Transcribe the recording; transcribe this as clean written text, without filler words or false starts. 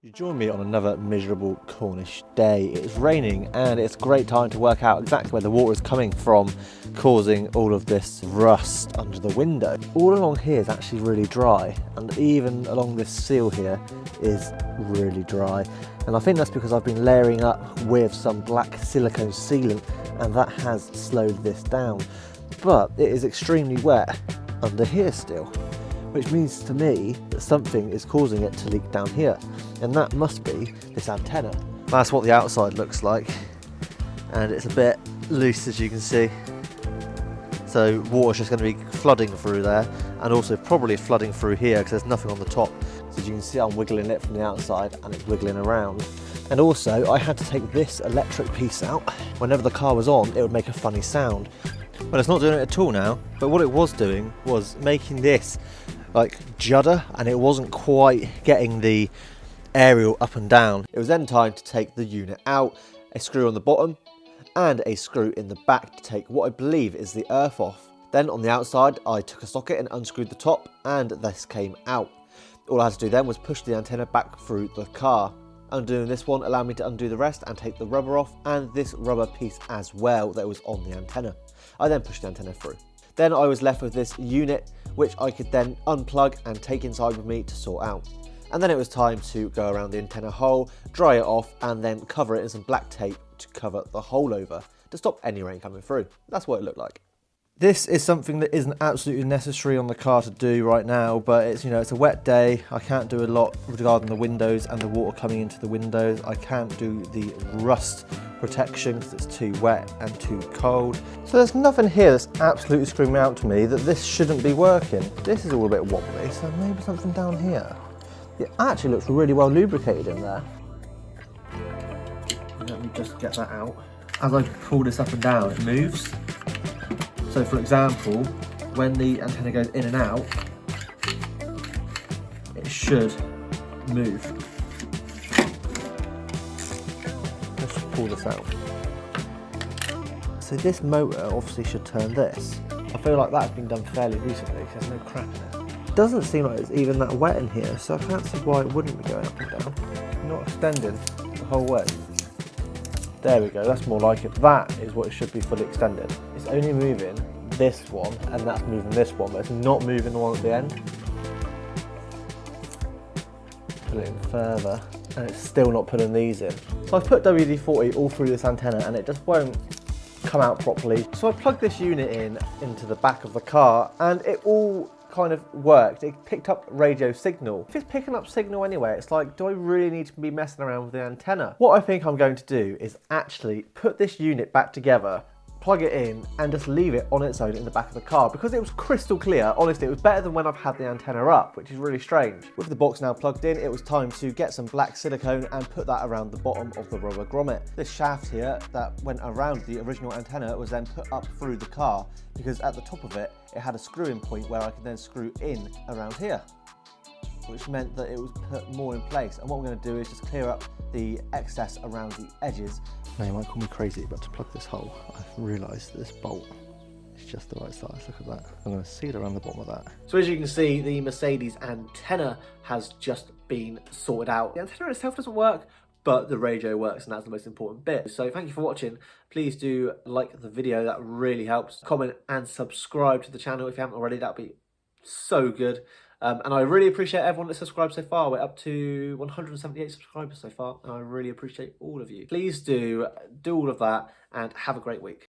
You join me on another miserable Cornish day. It's raining and it's a great time to work out exactly where the water is coming from, causing all of this rust under the window. All along here is actually really dry, and even along this seal here is really dry. And I think that's because I've been layering up with some black silicone sealant, and that has slowed this down. But it is extremely wet under here still, which means to me that something is causing it to leak down here, and that must be this antenna. That's what the outside looks like, and it's a bit loose, as you can see. So water's just going to be flooding through there, and also probably flooding through here because there's nothing on the top. So as you can see, I'm wiggling it from the outside and it's wiggling around. And also I had to take this electric piece out. Whenever the car was on, it would make a funny sound. Well, it's not doing it at all now, but what it was doing was making this like judder, and it wasn't quite getting the aerial up and down. It was then time to take the unit out, a screw on the bottom and a screw in the back to take what I believe is the earth off. Then on the outside I took a socket and unscrewed the top, and this came out. All I had to do then was push the antenna back through the car. Undoing this one allowed me to undo the rest and take the rubber off, and this rubber piece as well that was on the antenna. I then pushed the antenna through. Then I was left with this unit, which I could then unplug and take inside with me to sort out. And then it was time to go around the antenna hole, dry it off, and then cover it in some black tape to cover the hole over to stop any rain coming through. That's what it looked like. This is something that isn't absolutely necessary on the car to do right now, but it's, it's a wet day. I can't do a lot regarding the windows and the water coming into the windows. I can't do the rust protection because it's too wet and too cold. So there's nothing here that's absolutely screaming out to me that this shouldn't be working. This is all a bit wobbly, so maybe something down here. It actually looks really well lubricated in there. Let me just get that out. As I pull this up and down, it moves. So for example, when the antenna goes in and out, it should move. Let's pull this out. So this motor obviously should turn this. I feel like that's been done fairly recently because there's no crap in it. It doesn't seem like it's even that wet in here, so I can't see why it wouldn't be going up and down. Not extending the whole way. There we go, that's more like it. That is what it should be fully extended. It's only moving this one, and that's moving this one, but it's not moving the one at the end. Pull it in further, and it's still not pulling these in. So I've put WD-40 all through this antenna, and it just won't come out properly. So I plugged this unit into the back of the car, and it all kind of worked. It picked up radio signal. If it's picking up signal anyway, it's like, do I really need to be messing around with the antenna? What I think I'm going to do is actually put this unit back together, plug it in, and just leave it on its own in the back of the car, because it was crystal clear. Honestly, it was better than when I've had the antenna up, which is really strange. With the box now plugged in, it was time to get some black silicone and put that around the bottom of the rubber grommet. This shaft here that went around the original antenna was then put up through the car, because at the top of it, it had a screw-in point where I could then screw in around here, which meant that it was put more in place. And what we're going to do is just clear up the excess around the edges. Now you might call me crazy, but to plug this hole, I've realised that this bolt is just the right size. Look at that. I'm going to seal around the bottom of that. So as you can see, the Mercedes antenna has just been sorted out. The antenna itself doesn't work, but the radio works, and that's the most important bit. So thank you for watching. Please do like the video, that really helps. Comment and subscribe to the channel if you haven't already, that'd be so good. And I really appreciate everyone that's subscribed so far. We're up to 178 subscribers so far, and I really appreciate all of you. Please do all of that, and have a great week.